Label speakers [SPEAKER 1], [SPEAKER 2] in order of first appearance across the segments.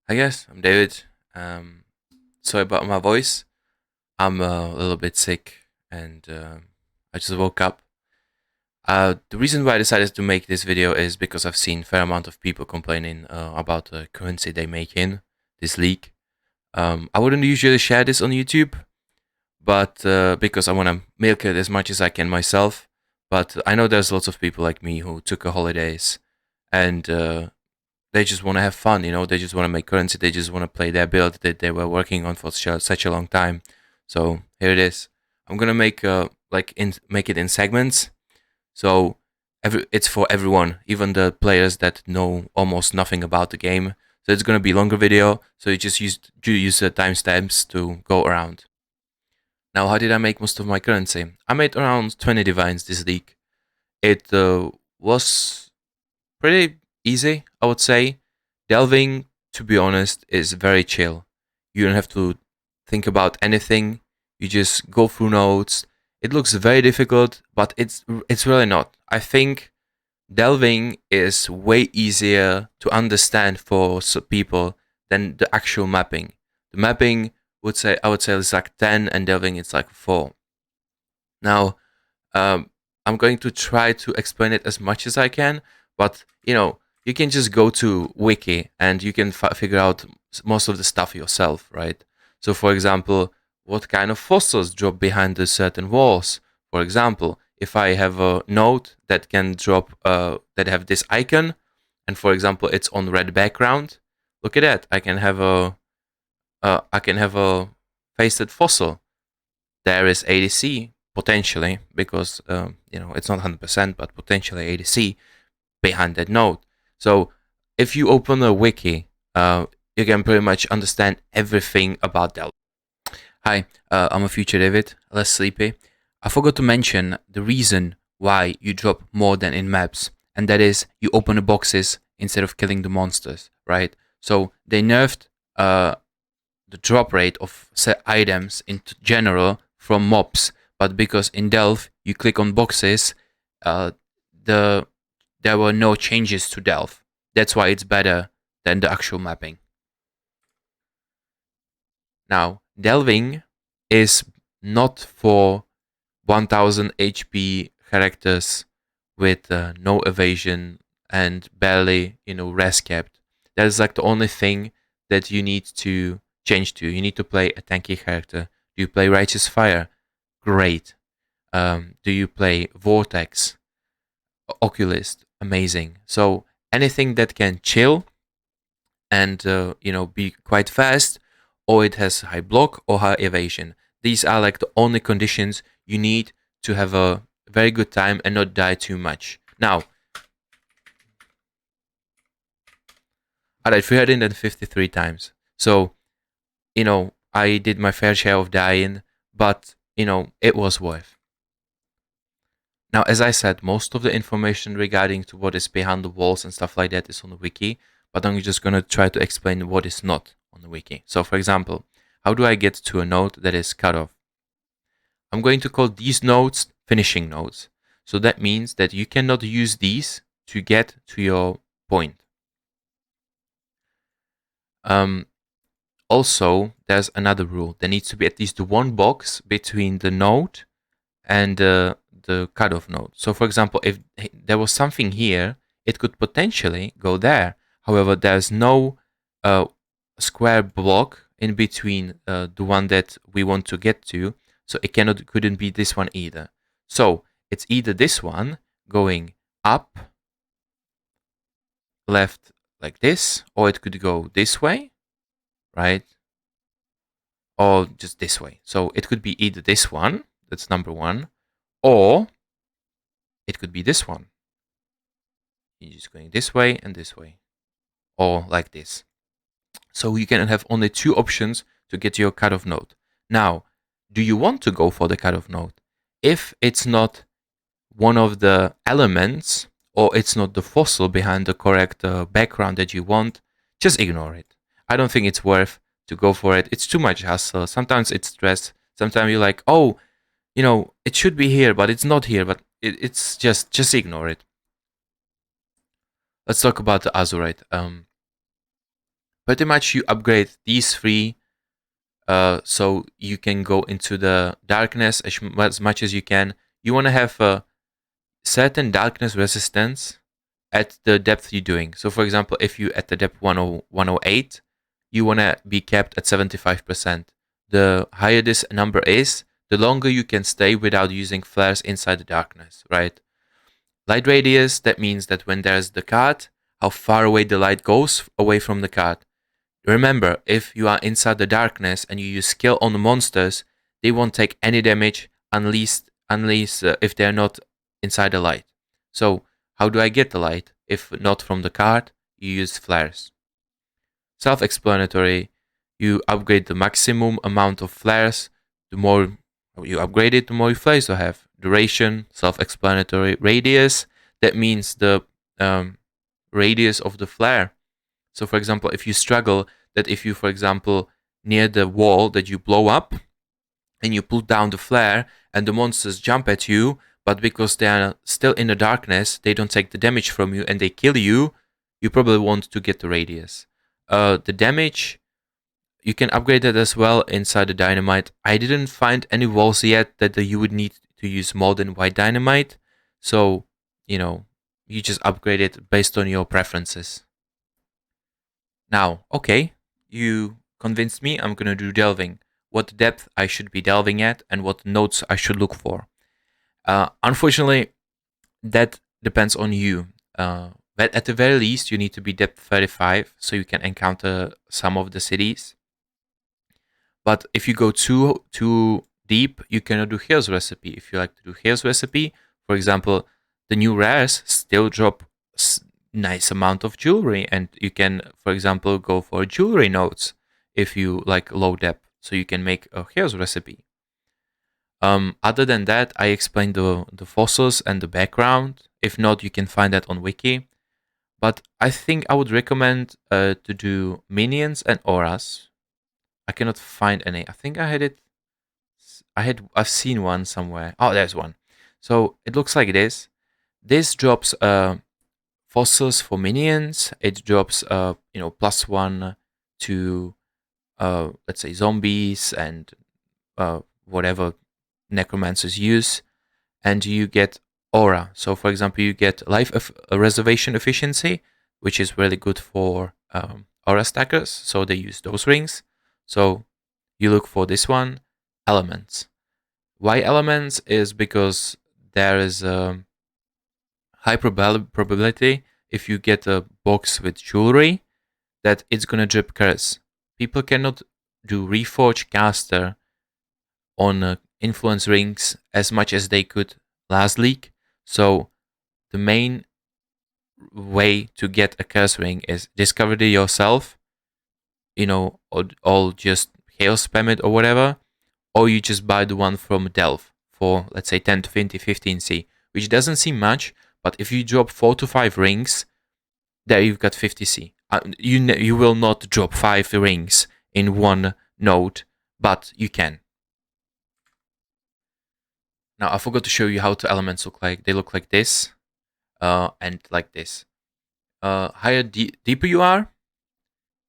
[SPEAKER 1] Hi guys, I'm David. Sorry about my voice. I'm a little bit sick and I just woke up. The reason why I decided to make this video is because I've seen a fair amount of people complaining about the currency they make in this leak. I wouldn't usually share this on YouTube, but because I want to milk it as much as I can myself. But I know there's lots of people like me who took a holidays and they just want to have fun, they just want to make currency, they just want to play their build that they were working on for such a long time. So here it is. I'm gonna make make it in segments, so it's for everyone, even the players that know almost nothing about the game. So it's gonna be longer video, so you use the timestamps to go around. Now, how did I make most of my currency? I made around 20 divines this week. It was pretty easy, I would say. Delving, to be honest, is very chill. You don't have to think about anything. You just go through nodes. It looks very difficult, but it's really not. I think delving is way easier to understand for people than the actual mapping. The mapping I would say it's like 10, and delving it's like 4. Now, I'm going to try to explain it as much as I can, but you can just go to wiki and you can figure out most of the stuff yourself, right? So for example, what kind of fossils drop behind the certain walls? For example, if I have a node that can drop that have this icon, and for example it's on red background, look at that. I can have a pasted fossil. There is ADC potentially, because it's not 100%, but potentially ADC behind that node. So if you open a wiki, you can pretty much understand everything about Delta. Hi, I'm a future David, less sleepy. I forgot to mention the reason why you drop more than in maps, and that is you open the boxes instead of killing the monsters, right? So they nerfed the drop rate of set items in general from mobs, but because in Delve you click on boxes, uh, there were no changes to Delve. That's why it's better than the actual mapping. Now, delving is not for 1000 HP characters with no evasion and barely, res capped. That is like the only thing that you need to change to. You need to play a tanky character. Do you play Righteous Fire? Great. Do you play Vortex? Oculist? Amazing. So anything that can chill and be quite fast, or it has high block or high evasion. These are like the only conditions you need to have a very good time and not die too much. Now, I died 353 times. So, I did my fair share of dying, but, it was worth. Now, as I said, most of the information regarding to what is behind the walls and stuff like that is on the wiki, but I'm just going to try to explain what is not on the wiki. So, for example, how do I get to a node that is cut off? I'm going to call these nodes finishing nodes. So that means that you cannot use these to get to your point. Also, there's another rule. There needs to be at least one box between the node and the cutoff node. So for example, if there was something here, it could potentially go there. However, there's no square block in between the one that we want to get to, so it couldn't be this one either. So it's either this one going up, left like this, or it could go this way, right? Or just this way. So it could be either this one, that's number one, or it could be this one. You're just going this way and this way, or like this. So you can have only two options to get your cutoff node. Now, do you want to go for the cutoff node? If it's not one of the elements, or it's not the fossil behind the correct background that you want, just ignore it. I don't think it's worth to go for it. It's too much hassle. Sometimes it's stress. Sometimes you're like, oh, it should be here, but it's not here. But it's just ignore it. Let's talk about the Azurite. pretty much you upgrade these three so you can go into the darkness as much as you can. You want to have a certain darkness resistance at the depth you're doing. So for example, if you at the depth 108, you want to be kept at 75%. The higher this number is, the longer you can stay without using flares inside the darkness, right? Light radius, that means that when there's the card, how far away the light goes away from the card. Remember, if you are inside the darkness and you use skill on the monsters, they won't take any damage unless if they're not inside the light. So how do I get the light? If not from the card, you use flares. Self-explanatory, you upgrade the maximum amount of flares. The more you upgrade it, the more flares you have. Duration, self-explanatory. Radius, that means the radius of the flare. So for example, if you struggle, that if you, for example, near the wall that you blow up and you pull down the flare and the monsters jump at you, but because they are still in the darkness, they don't take the damage from you and they kill you, you probably want to get the radius. The damage, you can upgrade that as well inside the dynamite. I didn't find any walls yet that you would need to use more than white dynamite. So, you just upgrade it based on your preferences. Now, okay, you convinced me. I'm gonna do delving. What depth I should be delving at and what nodes I should look for. Unfortunately, that depends on you. But at the very least, you need to be depth 35 so you can encounter some of the cities. But if you go too deep, you cannot do Hero's Recipe. If you like to do Hero's Recipe, for example, the new rares still drop nice amount of jewelry, and you can, for example, go for jewelry nodes if you like low depth, so you can make a Hero's Recipe. Other than that, I explained the fossils and the background. If not, you can find that on Wiki. But I think I would recommend to do minions and auras. I cannot find any. I think I had it. I've seen one somewhere. Oh, there's one. So it looks like this. This drops fossils for minions. It drops +1 to let's say zombies and whatever necromancers use, and you get aura. So for example, you get life reservation efficiency, which is really good for aura stackers, so they use those rings. So you look for this one, elements. Why elements? Is because there is a high probability if you get a box with jewelry that it's gonna drip curse. People cannot do reforge caster on influence rings as much as they could last league. So the main way to get a curse ring is discover it yourself, or just hail spam it or whatever, or you just buy the one from Delve for, let's say, 10 to 20, 15C, which doesn't seem much, but if you drop 4 to 5 rings, there you've got 50C. You will not drop 5 rings in one node, but you can. Now, I forgot to show you how the elements look like. They look like this, and like this. Deeper you are,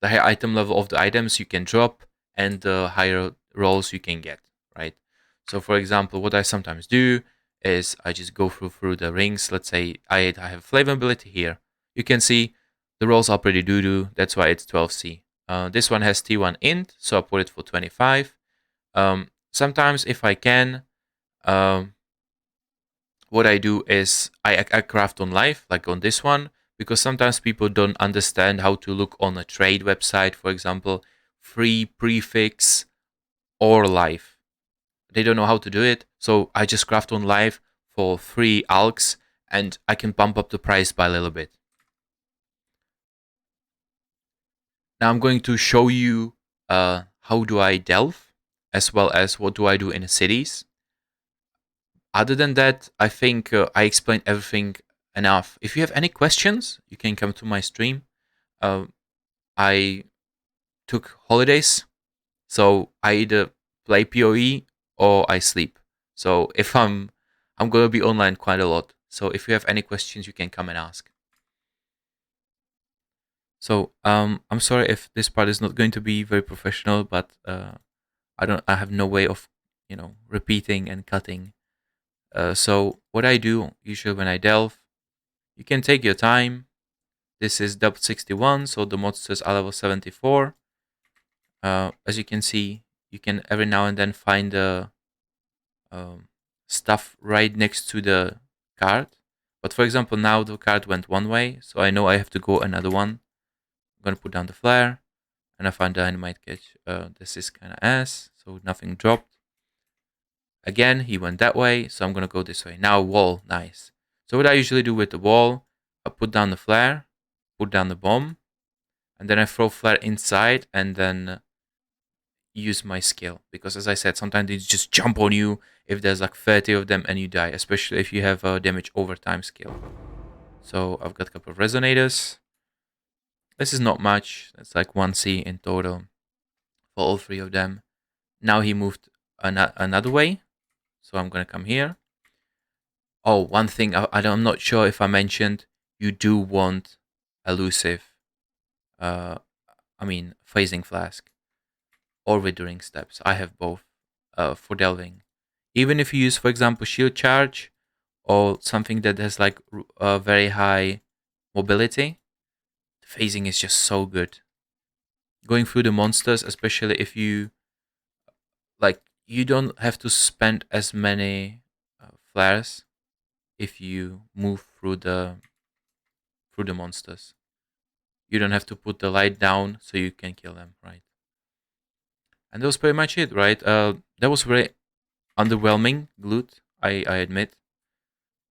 [SPEAKER 1] the higher item level of the items you can drop, and the higher rolls you can get, right? So, for example, what I sometimes do is I just go through the rings. Let's say I have flavor ability here. You can see the rolls are pretty doo-doo. That's why it's 12C. This one has T1 int, so I put it for 25. Sometimes, if I can, what I do is I craft on live, like on this one, because sometimes people don't understand how to look on a trade website, for example, free prefix or live. They don't know how to do it, so I just craft on live for 3 alks, and I can bump up the price by a little bit. Now I'm going to show you how do I delve, as well as what do I do in the cities. Other than that, I think I explained everything enough. If you have any questions, you can come to my stream. I took holidays, so I either play PoE or I sleep. So if I'm gonna be online quite a lot. So if you have any questions, you can come and ask. So I'm sorry if this part is not going to be very professional, but I have no way of repeating and cutting. So what I do usually when I delve, you can take your time. This is depth 61, so the monsters are level 74. As you can see, you can every now and then find the um, stuff right next to the card. But for example, now the card went one way, so I know I have to go another one. I'm gonna put down the flare, and I find dynamite catch. This is kind of ass, so nothing dropped. Again, he went that way, so I'm gonna go this way. Now wall, nice. So what I usually do with the wall, I put down the flare, put down the bomb, and then I throw flare inside, and then use my skill. Because as I said, sometimes they just jump on you if there's like 30 of them and you die, especially if you have a damage over time skill. So I've got a couple of resonators. This is not much. It's like 1C in total for all three of them. Now he moved another way. So I'm going to come here. Oh, one thing I'm not sure if I mentioned, you do want elusive, uh, phasing flask or withering steps. I have both for delving. Even if you use, for example, shield charge or something that has like a very high mobility, the phasing is just so good. Going through the monsters, especially if you like, you don't have to spend as many flares if you move through the monsters. You don't have to put the light down so you can kill them, right? And that was pretty much it, right? That was very underwhelming loot, I admit,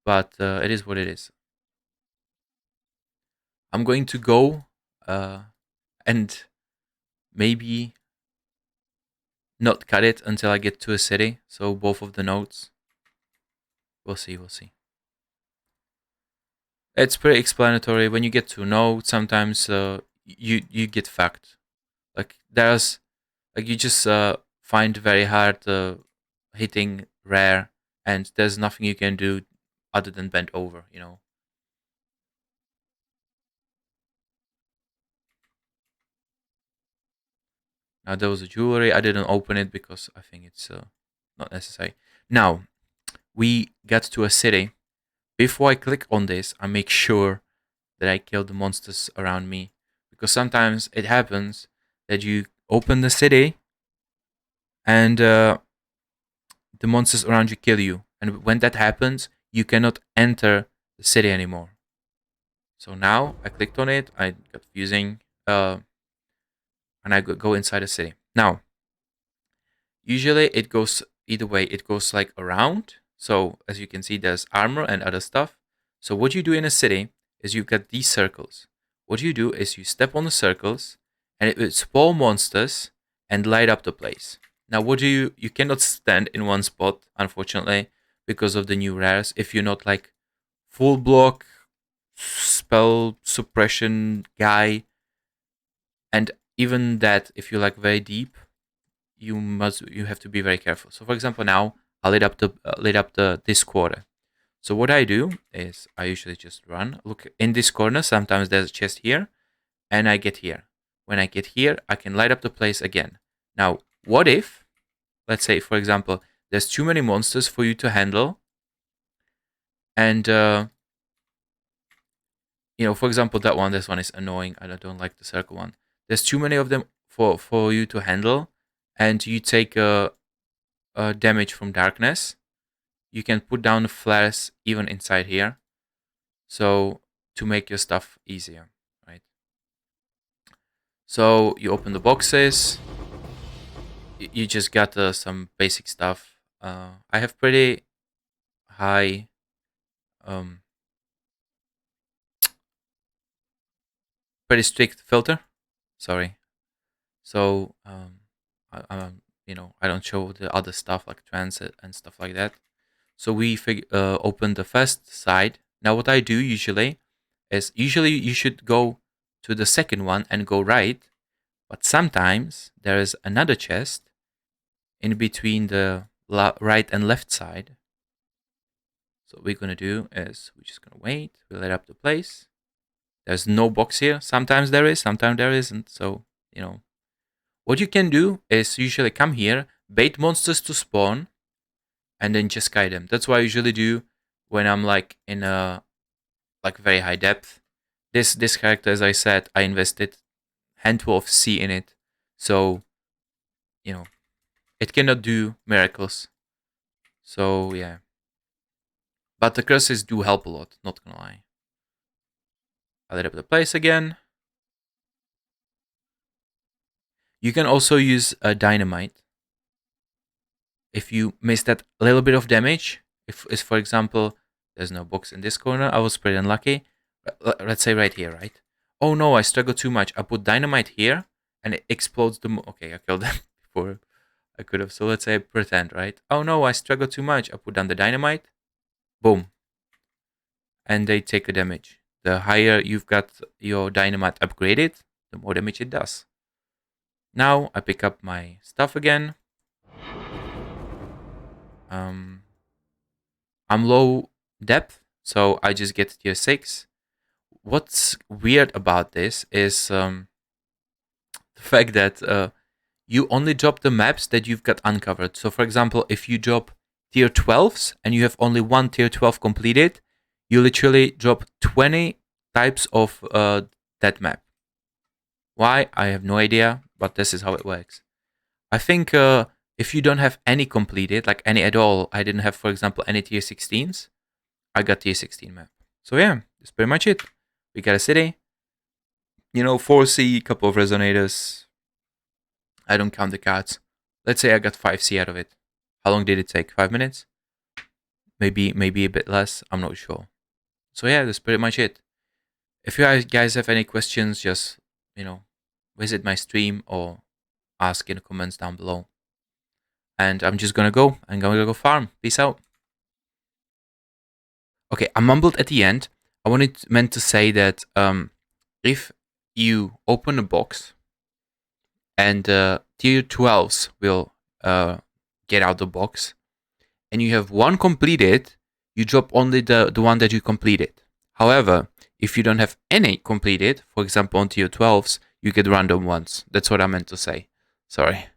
[SPEAKER 1] but it is what it is. I'm going to go and maybe not cut it until I get to a city. So both of the nodes. We'll see. We'll see. It's pretty explanatory. When you get to a node, sometimes you get fucked. Like there's like you just find very hard hitting rare, and there's nothing you can do other than bend over. Now there was a jewelry. I didn't open it because I think it's not necessary. Now we got to a city. Before I click on this, I make sure that I kill the monsters around me, because sometimes it happens that you open the city and the monsters around you kill you, and when that happens, you cannot enter the city anymore. So now I clicked on it. I got fusing, and I go inside the city. Now usually it goes either way. It goes like around. So as you can see, there's armor and other stuff. So what you do in a city is you've got these circles. What you do is you step on the circles and it will spawn monsters and light up the place. Now what do you cannot stand in one spot, unfortunately, because of the new rares. If you're not like full block spell suppression guy, and even that, if you're like very deep, you have to be very careful. So for example, now I lit up the this quarter. So what I do is I usually just run. Look in this corner. Sometimes there's a chest here, and I get here. When I get here, I can light up the place again. Now, what if, let's say, for example, there's too many monsters for you to handle, and for example, this one is annoying. I don't like the circle one. There's too many of them for you to handle, and you take damage from darkness. You can put down flares even inside here, so to make your stuff easier, right? So you open the boxes. You just got some basic stuff. I have pretty high um, pretty strict filter. Sorry. So I don't show the other stuff like transit and stuff like that. So we open the first side. Now what I do usually is you should go to the second one and go right, but sometimes there is another chest in between the right and left side. So what we're gonna do is we're just gonna wait. We light up the place. There's no box here. Sometimes there is, sometimes there isn't. So, you know, what you can do is usually come here, bait monsters to spawn, and then just kite them. That's what I usually do when I'm like in a like very high depth. This character, as I said, I invested handful of C in it, so you know it cannot do miracles. So yeah, but the curses do help a lot. Not gonna lie. I lit up the place again. You can also use a dynamite if you miss that little bit of damage. If for example there's no box in this corner, I was pretty unlucky. Let's say right here, right? Oh no, I struggled too much. I put dynamite here and it explodes the okay, I killed them before I could have. So let's say I pretend, right? Oh no, I struggled too much. I put down the dynamite. Boom. And they take a damage. The higher you've got your dynamite upgraded, the more damage it does. Now I pick up my stuff again. I'm low depth, so I just get tier 6. What's weird about this is the fact that you only drop the maps that you've got uncovered. So for example, if you drop tier 12s and you have only one tier 12 completed, you literally drop 20 types of that map. Why? I have no idea, but this is how it works. I think if you don't have any completed, like any at all, I didn't have, for example, any tier 16s, I got tier 16 map. So yeah, that's pretty much it. We got a city, 4C, couple of resonators. I don't count the cards. Let's say I got 5C out of it. How long did it take? 5 minutes? Maybe a bit less. I'm not sure. So yeah, that's pretty much it. If you guys have any questions, just, visit my stream or ask in the comments down below. And I'm just gonna go. I'm gonna go farm. Peace out. Okay, I mumbled at the end. I meant to say that if you open a box and tier 12s will get out the box, and you have one completed, you drop only the one that you completed. However, if you don't have any completed, for example on tier 12s, you get random ones. That's what I meant to say. Sorry.